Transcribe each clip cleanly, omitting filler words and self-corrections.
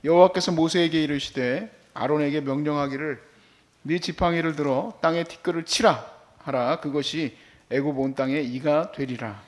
여호와께서 모세에게 이르시되 아론에게 명령하기를 네 지팡이를 들어 땅에 티끌을 치라 하라. 그것이 애굽 온 땅의 이가 되리라.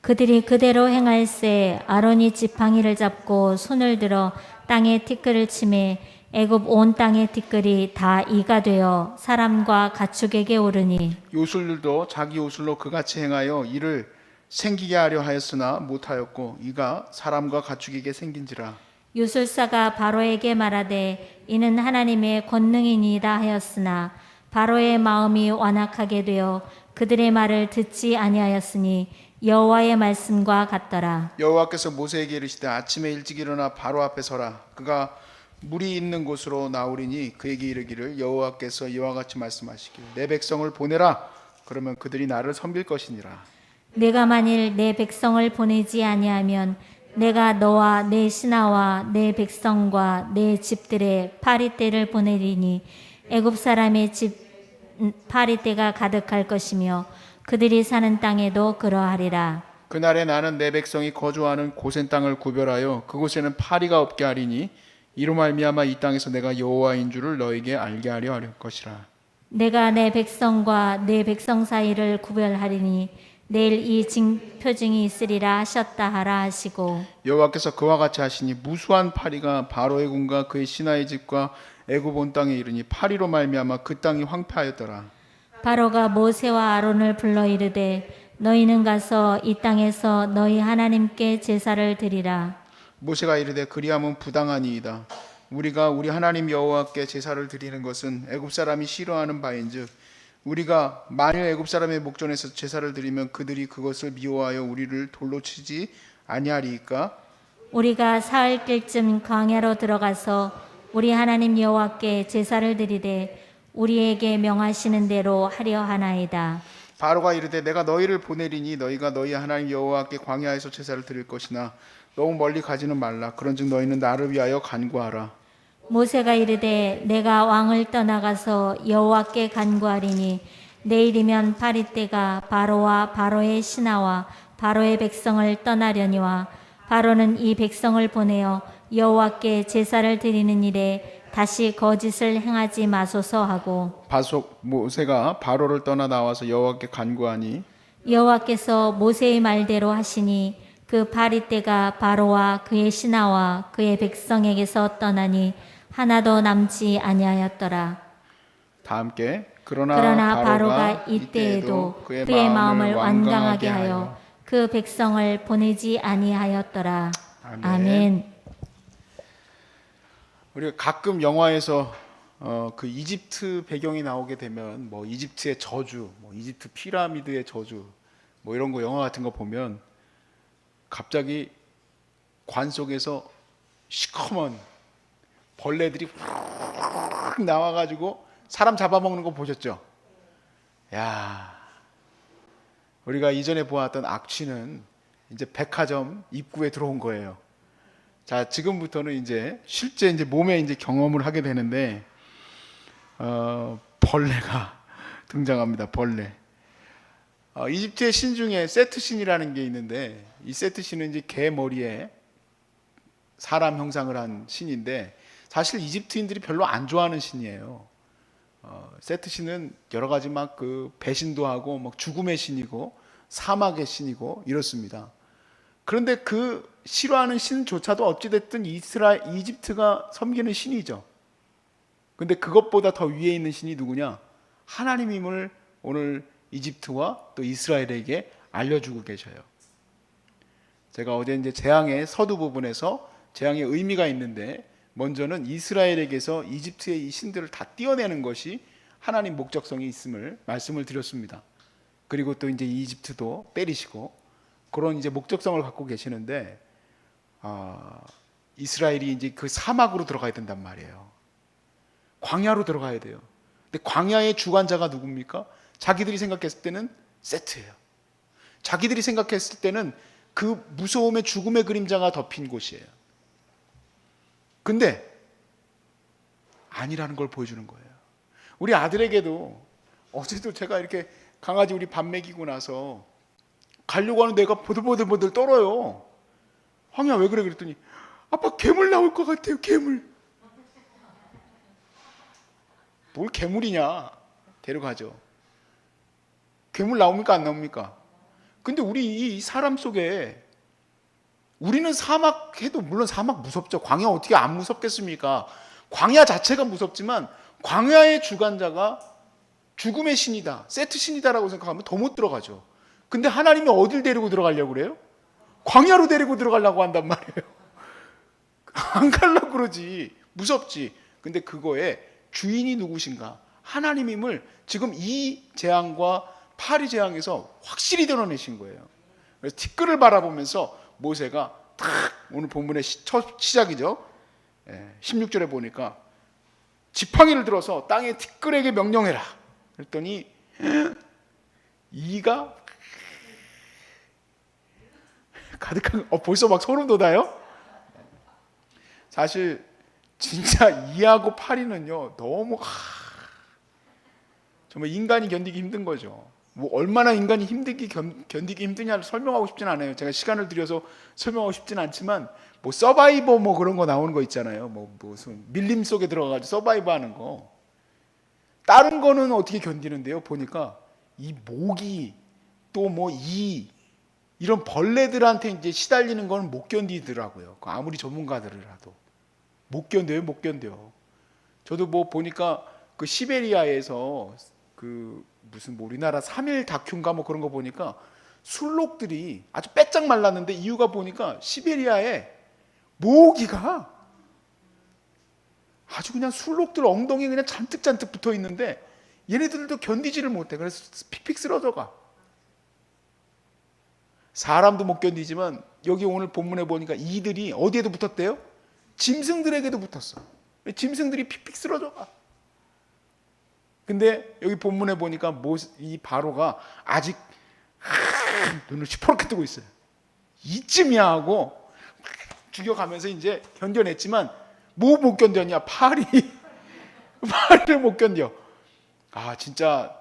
그들이 그대로 행할세. 아론이 지팡이를 잡고 손을 들어 땅에 티끌을 치매 애굽 온 땅의 티끌이 다 이가 되어 사람과 가축에게 오르니 요술들도 자기 요술로 그같이 행하여 이를 생기게 하려 하였으나 못하였고 이가 사람과 가축에게 생긴지라. 유술사가 바로에게 말하되 이는 하나님의 권능이니이다 하였으나 바로의 마음이 완악하게 되어 그들의 말을 듣지 아니하였으니 여호와의 말씀과 같더라. 여호와께서 모세에게 이르시되 아침에 일찍 일어나 바로 앞에 서라. 그가 물이 있는 곳으로 나오리니 그에게 이르기를 여호와께서 이와 같이 말씀하시길 내 백성을 보내라. 그러면 그들이 나를 섬길 것이니라. 내가 만일 내 백성을 보내지 아니하면 내가 너와 내 신하와 내 백성과 내 집들의 파리떼를 보내리니 애굽 사람의 집 파리떼가 가득할 것이며 그들이 사는 땅에도 그러하리라. 그날에 나는 내 백성이 거주하는 고센 땅을 구별하여 그곳에는 파리가 없게 하리니 이로 말미암아 이 땅에서 내가 여호와인 줄을 너에게 알게 하려 할 것이라. 내가 내 백성과 내 백성 사이를 구별하리니 내일 이 표징이 있으리라 하셨다 하라 하시고 여호와께서 그와 같이 하시니 무수한 파리가 바로의 군과 그의 신하의 집과 애굽 온 땅에 이르니 파리로 말미암아 그 땅이 황폐하였더라. 바로가 모세와 아론을 불러 이르되 너희는 가서 이 땅에서 너희 하나님께 제사를 드리라. 모세가 이르되 그리함은 부당하니이다. 우리가 우리 하나님 여호와께 제사를 드리는 것은 애굽 사람이 싫어하는 바인즉 우리가 만일 애굽 사람의 목전에서 제사를 드리면 그들이 그것을 미워하여 우리를 돌로 치지 아니하리이까. 우리가 사흘 길쯤 광야로 들어가서 우리 하나님 여호와께 제사를 드리되 우리에게 명하시는 대로 하려 하나이다. 바로가 이르되 내가 너희를 보내리니 너희가 너희 하나님 여호와께 광야에서 제사를 드릴 것이나 너무 멀리 가지는 말라. 그런즉 너희는 나를 위하여 간구하라. 모세가 이르되 내가 왕을 떠나가서 여호와께 간구하리니 내일이면 파리떼가 바로와 바로의 신하와 바로의 백성을 떠나려니와 바로는 이 백성을 보내어 여호와께 제사를 드리는 일에 다시 거짓을 행하지 마소서 하고 모세가 바로를 떠나 나와서 여호와께 간구하니 여호와께서 모세의 말대로 하시니 그 파리떼가 바로와 그의 신하와 그의 백성에게서 떠나니 하나도 남지 아니하였더라. 다 함께 그러나 바로가 이때에도 그의 마음을 완강하게 하여 그 백성을 보내지 아니하였더라. 아멘. 우리가 가끔 영화에서 그 이집트 배경이 나오게 되면 뭐 이집트의 저주, 뭐 이집트 피라미드의 저주, 뭐 이런 거 영화 같은 거 보면 갑자기 관 속에서 시커먼 벌레들이 확 나와가지고 사람 잡아먹는 거 보셨죠? 야, 우리가 이전에 보았던 악취는 이제 백화점 입구에 들어온 거예요. 자, 지금부터는 이제 실제 이제 몸에 이제 경험을 하게 되는데 벌레가 등장합니다. 벌레. 이집트의 신 중에 세트 신이라는 게 있는데 이 세트 신은 이제 개 머리에 사람 형상을 한 신인데 사실 이집트인들이 별로 안 좋아하는 신이에요. 세트 신은 여러 가지 막 그 배신도 하고 막 죽음의 신이고 사막의 신이고 이렇습니다. 그런데 그 싫어하는 신조차도 어찌됐든 이집트가 섬기는 신이죠. 근데 그것보다 더 위에 있는 신이 누구냐? 하나님임을 오늘 이집트와 또 이스라엘에게 알려주고 계셔요. 제가 어제 이제 재앙의 서두 부분에서 재앙의 의미가 있는데 먼저는 이스라엘에게서 이집트의 이 신들을 다 띄어내는 것이 하나님 목적성이 있음을 말씀을 드렸습니다. 그리고 또 이제 이집트도 때리시고 그런 이제 목적성을 갖고 계시는데 이스라엘이 이제 그 사막으로 들어가야 된단 말이에요. 광야로 들어가야 돼요. 근데 광야의 주관자가 누굽니까? 자기들이 생각했을 때는 세트예요. 자기들이 생각했을 때는 그 무서움의 죽음의 그림자가 덮인 곳이에요. 근데 아니라는 걸 보여주는 거예요. 우리 아들에게도 어제도 제가 이렇게 강아지 우리 밥 먹이고 나서 가려고 하는 데가 보들보들 떨어요. 황이야 왜 그래? 그랬더니 아빠 괴물 나올 것 같아요. 괴물. 뭘 괴물이냐? 데려가죠. 괴물 나옵니까? 안 나옵니까? 근데 우리 이 사람 속에 우리는 사막 해도 물론 사막 무섭죠. 광야 어떻게 안 무섭겠습니까? 광야 자체가 무섭지만 광야의 주관자가 죽음의 신이다, 세트 신이다라고 생각하면 더 못 들어가죠. 근데 하나님이 어딜 데리고 들어가려고 그래요? 광야로 데리고 들어가려고 한단 말이에요. 안 가려고 그러지. 무섭지. 근데 그거에 주인이 누구신가? 하나님임을 지금 이 재앙과 파리 재앙에서 확실히 드러내신 거예요. 그래서 티끌을 바라보면서 모세가 탁, 오늘 본문의 첫 시작이죠. 16절에 보니까 지팡이를 들어서 땅의 티끌에게 명령해라. 그랬더니 이가 가득한, 벌써 막 소름 돋아요. 사실 진짜 이하고 파리는요 너무 정말 인간이 견디기 힘든 거죠. 뭐 얼마나 인간이 견디기 힘드냐를 설명하고 싶진 않아요. 제가 시간을 들여서 설명하고 싶진 않지만 뭐 서바이버 뭐 그런 거 나오는 거 있잖아요. 뭐 무슨 밀림 속에 들어가가지고 서바이버 하는 거. 다른 거는 어떻게 견디는데요? 보니까 이 모기 또 뭐 이런 벌레들한테 이제 시달리는 거는 못 견디더라고요. 아무리 전문가들이라도 못 견뎌요, 못 견뎌. 저도 뭐 보니까 그 시베리아에서 그 무슨 뭐 우리나라 3일 다큐인가 뭐 그런 거 보니까 술록들이 아주 빼짝 말랐는데 이유가 보니까 시베리아에 모기가 아주 그냥 술록들 엉덩이에 그냥 잔뜩 붙어 있는데 얘네들도 견디지를 못해. 그래서 픽픽 쓰러져가. 사람도 못 견디지만 여기 오늘 본문에 보니까 이들이 어디에도 붙었대요? 짐승들에게도 붙었어. 짐승들이 픽픽 쓰러져가. 근데 여기 본문에 보니까 이 바로가 아직 눈을 시퍼렇게 뜨고 있어요. 이쯤이야 하고 죽여가면서 이제 견뎌냈지만 뭐 못 견뎠냐? 파리를 못 견뎌. 아 진짜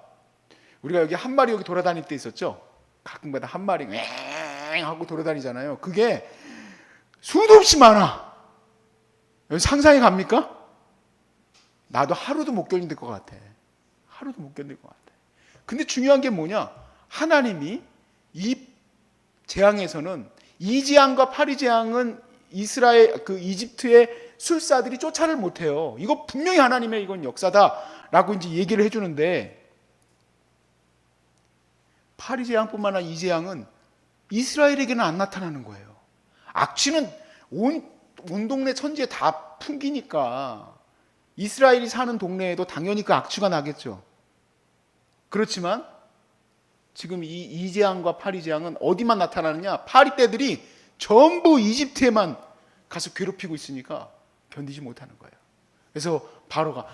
우리가 여기 한 마리 여기 돌아다닐 때 있었죠? 가끔가다 한 마리 앵 하고 돌아다니잖아요. 그게 수도 없이 많아. 상상이 갑니까? 나도 하루도 못 견딜 것 같아. 하루도 못 견딜 것 같아. 근데 중요한 게 뭐냐? 하나님이 이 재앙에서는 이 재앙과 파리 재앙은 이스라엘 그 이집트의 술사들이 쫓아를 못해요. 이거 분명히 하나님의 이건 역사다라고 이제 얘기를 해주는데 파리 재앙뿐만 아니라 이 재앙은 이스라엘에게는 안 나타나는 거예요. 악취는 온 동네 천지에 다 풍기니까 이스라엘이 사는 동네에도 당연히 그 악취가 나겠죠. 그렇지만 지금 이 재앙과 파리 재앙은 어디만 나타나느냐? 파리 떼들이 전부 이집트에만 가서 괴롭히고 있으니까 견디지 못하는 거예요. 그래서 바로가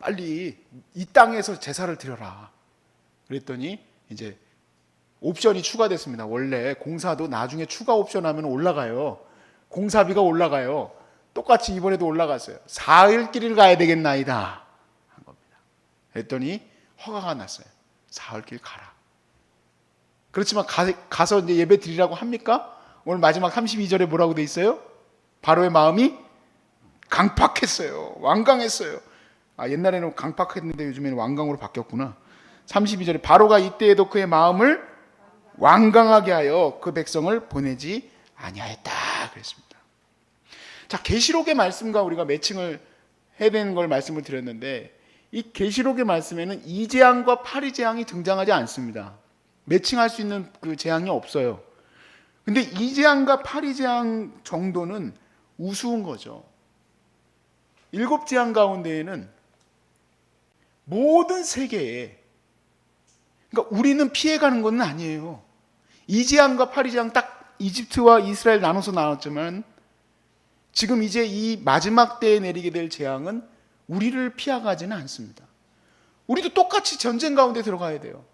빨리 이 땅에서 제사를 드려라. 그랬더니 이제 옵션이 추가됐습니다. 원래 공사도 나중에 추가 옵션하면 올라가요. 공사비가 올라가요. 똑같이 이번에도 올라갔어요. 사흘 길을 가야 되겠나이다 한 겁니다. 그랬더니 허가가 났어요. 사흘 길 가라. 그렇지만 가서 이제 예배 드리라고 합니까? 오늘 마지막 32절에 뭐라고 돼 있어요? 바로의 마음이 강팍했어요. 완강했어요. 옛날에는 강팍했는데 요즘에는 완강으로 바뀌었구나. 32절에 바로가 이때에도 그의 마음을 완강하게 하여 그 백성을 보내지 아니하였다 그랬습니다. 자, 계시록의 말씀과 우리가 매칭을 해야 되는 걸 말씀을 드렸는데 이 계시록의 말씀에는 이 재앙과 파리 재앙이 등장하지 않습니다. 매칭할 수 있는 그 재앙이 없어요. 근데 이 재앙과 파리 재앙 정도는 우스운 거죠. 7재앙 가운데에는 모든 세계에, 그러니까 우리는 피해가는 건 아니에요. 이 재앙과 파리 재앙 딱 이집트와 이스라엘 나눠서 나왔지만 지금 이제 이 마지막 때에 내리게 될 재앙은 우리를 피해가지는 않습니다. 우리도 똑같이 전쟁 가운데 들어가야 돼요.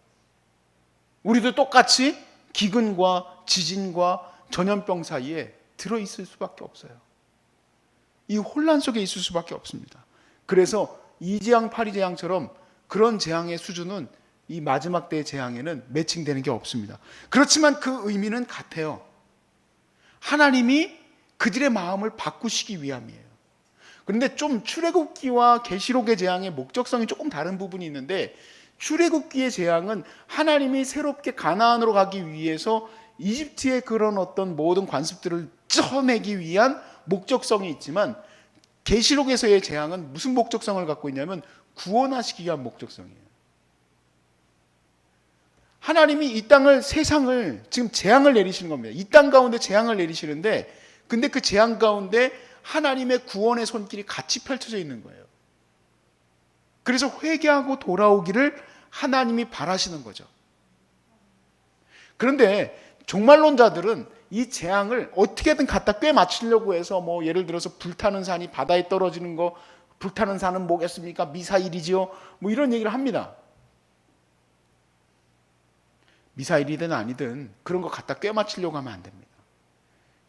우리도 똑같이 기근과 지진과 전염병 사이에 들어있을 수밖에 없어요. 이 혼란 속에 있을 수밖에 없습니다. 그래서 이 재앙, 파리 재앙처럼 그런 재앙의 수준은 이 마지막 때의 재앙에는 매칭되는 게 없습니다. 그렇지만 그 의미는 같아요. 하나님이 그들의 마음을 바꾸시기 위함이에요. 그런데 좀 출애굽기와 계시록의 재앙의 목적성이 조금 다른 부분이 있는데, 출애굽기의 재앙은 하나님이 새롭게 가나안으로 가기 위해서 이집트의 그런 어떤 모든 관습들을 쪄내기 위한 목적성이 있지만, 계시록에서의 재앙은 무슨 목적성을 갖고 있냐면 구원하시기 위한 목적성이에요. 하나님이 이 땅을, 세상을 지금 재앙을 내리시는 겁니다. 이 땅 가운데 재앙을 내리시는데, 근데 그 재앙 가운데 하나님의 구원의 손길이 같이 펼쳐져 있는 거예요. 그래서 회개하고 돌아오기를 하나님이 바라시는 거죠. 그런데 종말론자들은 이 재앙을 어떻게든 갖다 꿰맞추려고 해서, 뭐 예를 들어서 불타는 산이 바다에 떨어지는 거, 불타는 산은 뭐겠습니까? 미사일이지요. 뭐 이런 얘기를 합니다. 미사일이든 아니든 그런 거 갖다 꿰맞추려고 하면 안 됩니다.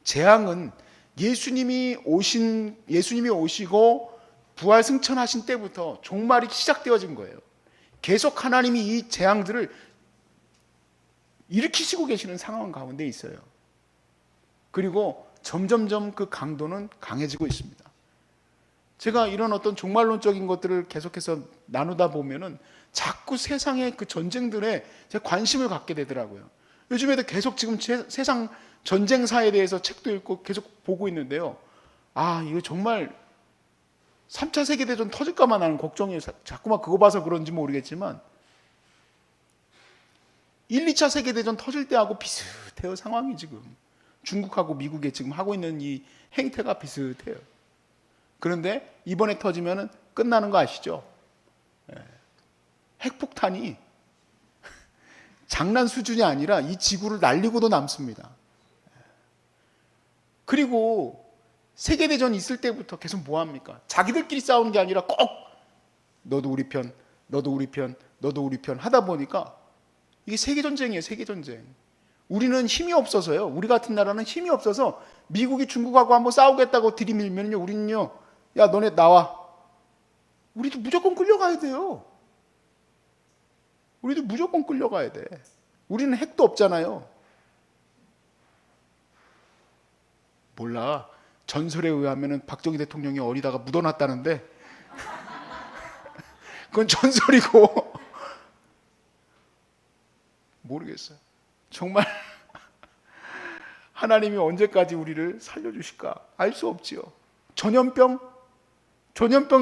재앙은 예수님이 오시고 부활 승천하신 때부터 종말이 시작되어진 거예요. 계속 하나님이 이 재앙들을 일으키시고 계시는 상황 가운데 있어요. 그리고 점점점 그 강도는 강해지고 있습니다. 제가 이런 어떤 종말론적인 것들을 계속해서 나누다 보면은 자꾸 세상의 그 전쟁들에 제가 관심을 갖게 되더라고요. 요즘에도 계속 지금 세상 전쟁사에 대해서 책도 읽고 계속 보고 있는데요. 아, 이거 정말 3차 세계대전 터질까만 하는 걱정이 자꾸만 그거 봐서 그런지 모르겠지만 1, 2차 세계대전 터질 때하고 비슷해요. 상황이 지금. 중국하고 미국에 지금 하고 있는 이 행태가 비슷해요. 그런데 이번에 터지면 끝나는 거 아시죠? 핵폭탄이 장난 수준이 아니라 이 지구를 날리고도 남습니다. 그리고 세계대전 있을 때부터 계속 뭐합니까? 자기들끼리 싸우는 게 아니라 꼭 너도 우리 편, 너도 우리 편, 너도 우리 편 하다 보니까 이게 세계전쟁이에요. 세계전쟁. 우리는 힘이 없어서요. 우리 같은 나라는 힘이 없어서 미국이 중국하고 한번 싸우겠다고 들이밀면요, 우리는요, 야 너네 나와. 우리도 무조건 끌려가야 돼요. 우리도 무조건 끌려가야 돼. 우리는 핵도 없잖아요. 몰라. 전설에 의하면 박정희 대통령이 어리다가 묻어놨다는데 그건 전설이고 모르겠어요. 정말 하나님이 언제까지 우리를 살려주실까 알 수 없지요. 전염병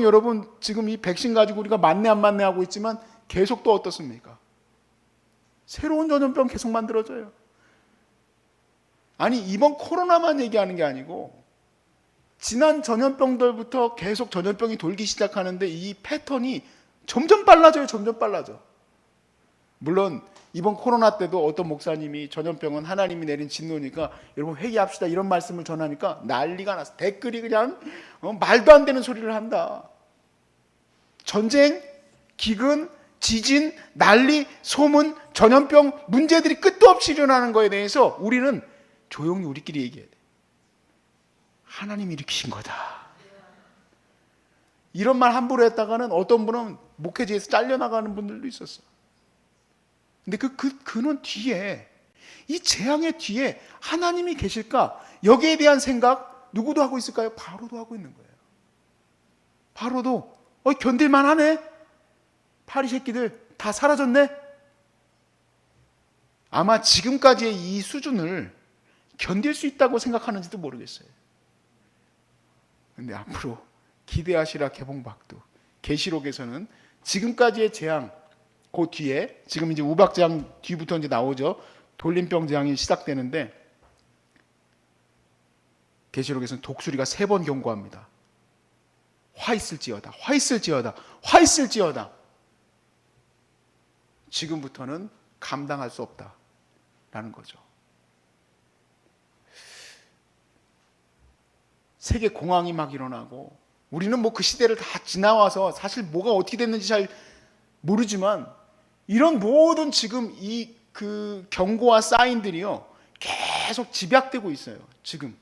여러분 지금 이 백신 가지고 우리가 맞네 안 맞네 하고 있지만 계속 또 어떻습니까? 새로운 전염병 계속 만들어져요. 아니 이번 코로나만 얘기하는 게 아니고 지난 전염병들부터 계속 전염병이 돌기 시작하는데 이 패턴이 점점 빨라져요. 점점 빨라져. 물론 이번 코로나 때도 어떤 목사님이 전염병은 하나님이 내린 진노니까 여러분 회개합시다 이런 말씀을 전하니까 난리가 났어. 댓글이 그냥 말도 안 되는 소리를 한다. 전쟁, 기근, 지진, 난리, 소문, 전염병 문제들이 끝도 없이 일어나는 거에 대해서 우리는 조용히 우리끼리 얘기해야 돼. 하나님이 일으키신 거다. 이런 말 함부로 했다가는 어떤 분은 목회지에서 잘려나가는 분들도 있었어. 근데 그는 뒤에, 이 재앙의 뒤에 하나님이 계실까? 여기에 대한 생각 누구도 하고 있을까요? 바로도 하고 있는 거예요. 바로도 견딜만 하네. 파리 새끼들 다 사라졌네. 아마 지금까지의 이 수준을 견딜 수 있다고 생각하는지도 모르겠어요. 근데 앞으로 기대하시라 개봉박두. 계시록에서는 지금까지의 재앙, 그 뒤에 지금 이제 우박재앙 뒤부터 이제 나오죠. 돌림병 재앙이 시작되는데 계시록에서는 독수리가 3번 경고합니다. 화 있을지어다, 화 있을지어다, 화 있을지어다. 지금부터는 감당할 수 없다라는 거죠. 세계 공황이 막 일어나고 우리는 뭐 그 시대를 다 지나와서 사실 뭐가 어떻게 됐는지 잘 모르지만 이런 모든 지금 이 그 경고와 사인들이요 계속 집약되고 있어요. 지금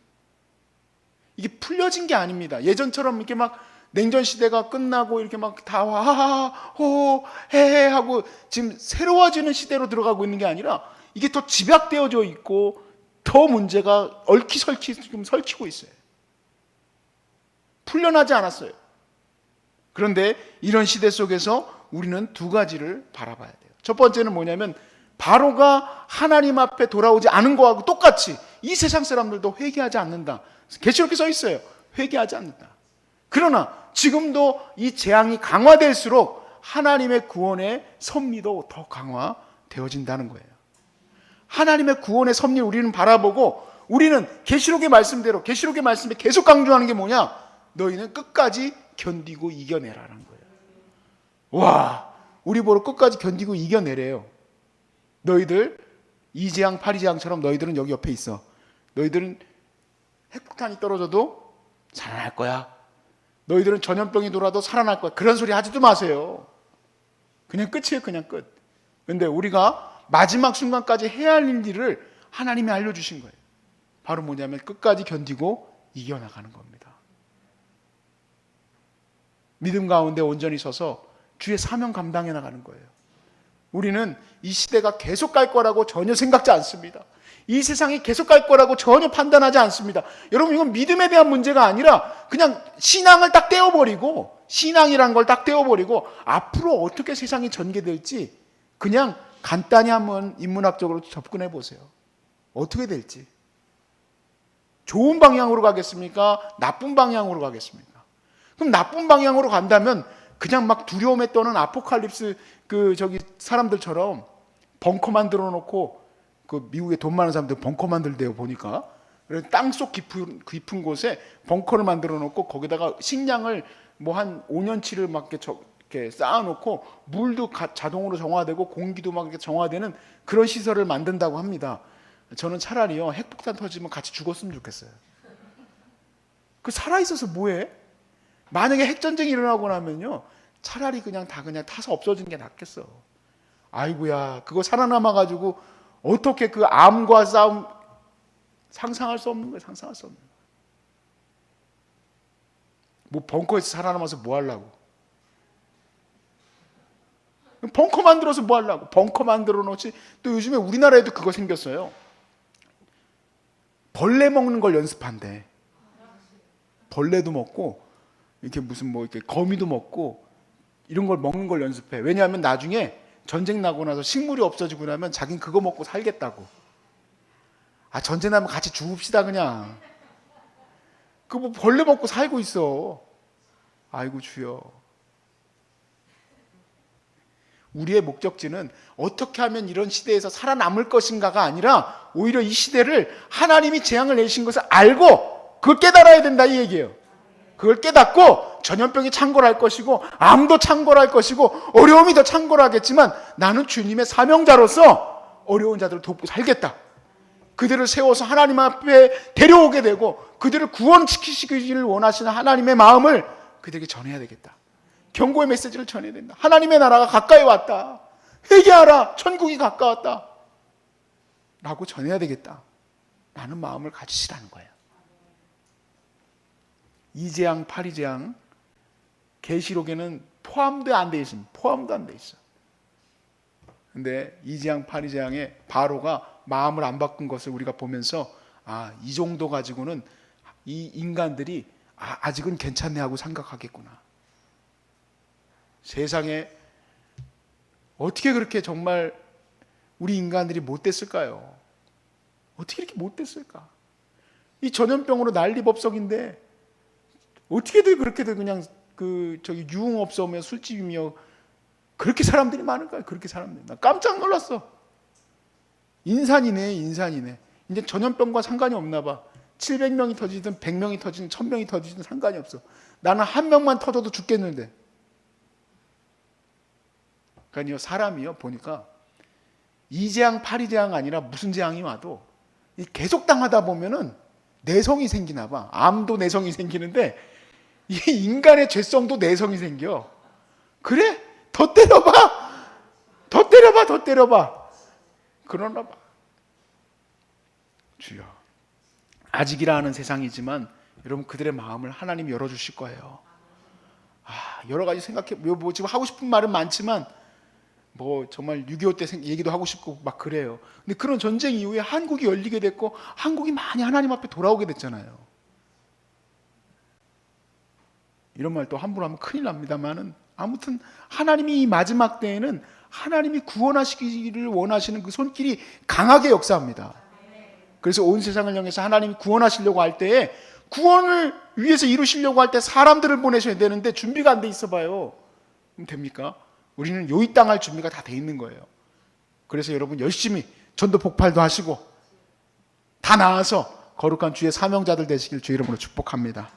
이게 풀려진 게 아닙니다. 예전처럼 이렇게 막 냉전 시대가 끝나고 이렇게 막 다 하하호 헤헤 하고 지금 새로워지는 시대로 들어가고 있는 게 아니라 이게 더 집약되어져 있고 더 문제가 얽히설키 지금 설키고 있어요. 풀려나지 않았어요. 그런데 이런 시대 속에서 우리는 두 가지를 바라봐야 돼요. 첫 번째는 뭐냐면 바로가 하나님 앞에 돌아오지 않은 거하고 똑같이 이 세상 사람들도 회개하지 않는다. 계시록에 써 있어요. 회개하지 않는다. 그러나 지금도 이 재앙이 강화될수록 하나님의 구원의 섭리도 더 강화되어진다는 거예요. 하나님의 구원의 섭리를 우리는 바라보고 우리는 계시록의 말씀대로 계시록의 말씀에 계속 강조하는 게 뭐냐? 너희는 끝까지 견디고 이겨내라라는 거예요. 와, 우리 보러 끝까지 견디고 이겨내래요. 너희들 이 재앙 파리 재앙처럼 너희들은 여기 옆에 있어. 너희들은 핵폭탄이 떨어져도 살아날 거야. 너희들은 전염병이 돌아도 살아날 거야. 그런 소리 하지도 마세요. 그냥 끝이에요. 그냥 끝. 근데 우리가 마지막 순간까지 해야 할 일들을 하나님이 알려주신 거예요. 바로 뭐냐면 끝까지 견디고 이겨나가는 겁니다. 믿음 가운데 온전히 서서 주의 사명 감당해 나가는 거예요. 우리는 이 시대가 계속 갈 거라고 전혀 생각지 않습니다. 이 세상이 계속 갈 거라고 전혀 판단하지 않습니다. 여러분, 이건 믿음에 대한 문제가 아니라 그냥 신앙을 딱 떼어버리고, 신앙이란 걸 딱 떼어버리고 앞으로 어떻게 세상이 전개될지 그냥 간단히 한번 인문학적으로 접근해 보세요. 어떻게 될지. 좋은 방향으로 가겠습니까? 나쁜 방향으로 가겠습니까? 그럼 나쁜 방향으로 간다면 그냥 막 두려움에 떠는 아포칼립스 사람들처럼 벙커 만들어 놓고, 미국에 돈 많은 사람들 벙커 만들대요 보니까. 땅속 깊은 곳에 벙커를 만들어 놓고 거기다가 식량을 뭐 한 5년치를 막 이렇게 쌓아 놓고 물도 자동으로 정화되고 공기도 막 이렇게 정화되는 그런 시설을 만든다고 합니다. 저는 차라리요, 핵폭탄 터지면 같이 죽었으면 좋겠어요. 그 살아있어서 뭐해? 만약에 핵전쟁이 일어나고 나면요, 차라리 그냥 타서 없어지는 게 낫겠어. 아이고야, 그거 살아남아가지고 어떻게 그 암과 싸움, 상상할 수 없는 거예요. 상상할 수 없는 거예요. 뭐 벙커에서 살아남아서 뭐 하려고? 벙커 만들어서 뭐 하려고? 벙커 만들어 놓지. 또 요즘에 우리나라에도 그거 생겼어요. 벌레 먹는 걸 연습한대. 벌레도 먹고 이렇게 무슨 뭐 이렇게 거미도 먹고 이런 걸 먹는 걸 연습해. 왜냐하면 나중에 전쟁 나고 나서 식물이 없어지고 나면 자긴 그거 먹고 살겠다고. 아, 전쟁 나면 같이 죽읍시다 그냥. 그 뭐 벌레 먹고 살고 있어. 아이고 주여. 우리의 목적지는 어떻게 하면 이런 시대에서 살아남을 것인가가 아니라 오히려 이 시대를 하나님이 재앙을 내신 것을 알고 그걸 깨달아야 된다 이 얘기예요. 그걸 깨닫고 전염병이 창궐할 것이고 암도 창궐할 것이고 어려움이 더 창궐하겠지만 나는 주님의 사명자로서 어려운 자들을 돕고 살겠다. 그들을 세워서 하나님 앞에 데려오게 되고 그들을 구원시키시기를 원하시는 하나님의 마음을 그들에게 전해야 되겠다. 경고의 메시지를 전해야 된다. 하나님의 나라가 가까이 왔다. 회개하라. 천국이 가까웠다. 라고 전해야 되겠다. 라는 마음을 가지시라는 거예요. 이 재앙, 파리 재앙, 계시록에는 포함도 안 돼 있습니다. 포함도 안 돼 있어. 근데 이 재앙, 파리 재앙에 바로가 마음을 안 바꾼 것을 우리가 보면서 이 정도 가지고는 이 인간들이 아직은 괜찮네 하고 생각하겠구나. 세상에 어떻게 그렇게 정말 우리 인간들이 못됐을까요? 어떻게 이렇게 못됐을까? 이 전염병으로 난리법석인데 어떻게들 그렇게들 그냥 유흥업소며 술집이며 그렇게 사람들이 많을까요? 그렇게 사람들. 나 깜짝 놀랐어. 인산이네. 이제 전염병과 상관이 없나 봐. 700명이 터지든 100명이 터지든 1000명이 터지든 상관이 없어. 나는 한 명만 터져도 죽겠는데. 그러니까요, 사람이요 보니까 이 재앙, 파리 재앙 아니라 무슨 재앙이 와도 계속 당하다 보면은 내성이 생기나 봐. 암도 내성이 생기는데 이 인간의 죄성도 내성이 생겨. 그래? 더 때려봐. 그러나 봐. 주여, 아직이라 하는 세상이지만 여러분 그들의 마음을 하나님이 열어주실 거예요. 여러 가지 생각해. 뭐 지금 하고 싶은 말은 많지만 뭐 정말 6.25 때 얘기도 하고 싶고 막 그래요. 근데 그런 전쟁 이후에 한국이 열리게 됐고 한국이 많이 하나님 앞에 돌아오게 됐잖아요. 이런 말 또 함부로 하면 큰일 납니다만은, 아무튼 하나님이 이 마지막 때에는 하나님이 구원하시기를 원하시는 그 손길이 강하게 역사합니다. 그래서 온 세상을 향해서 하나님이 구원하시려고 할 때에, 구원을 위해서 이루시려고 할 때 사람들을 보내셔야 되는데 준비가 안 돼 있어 봐요. 그럼 됩니까? 우리는 요이 땅할 준비가 다 돼 있는 거예요. 그래서 여러분 열심히 전도 폭발도 하시고 다 나아서 거룩한 주의 사명자들 되시길 주의 이름으로 축복합니다.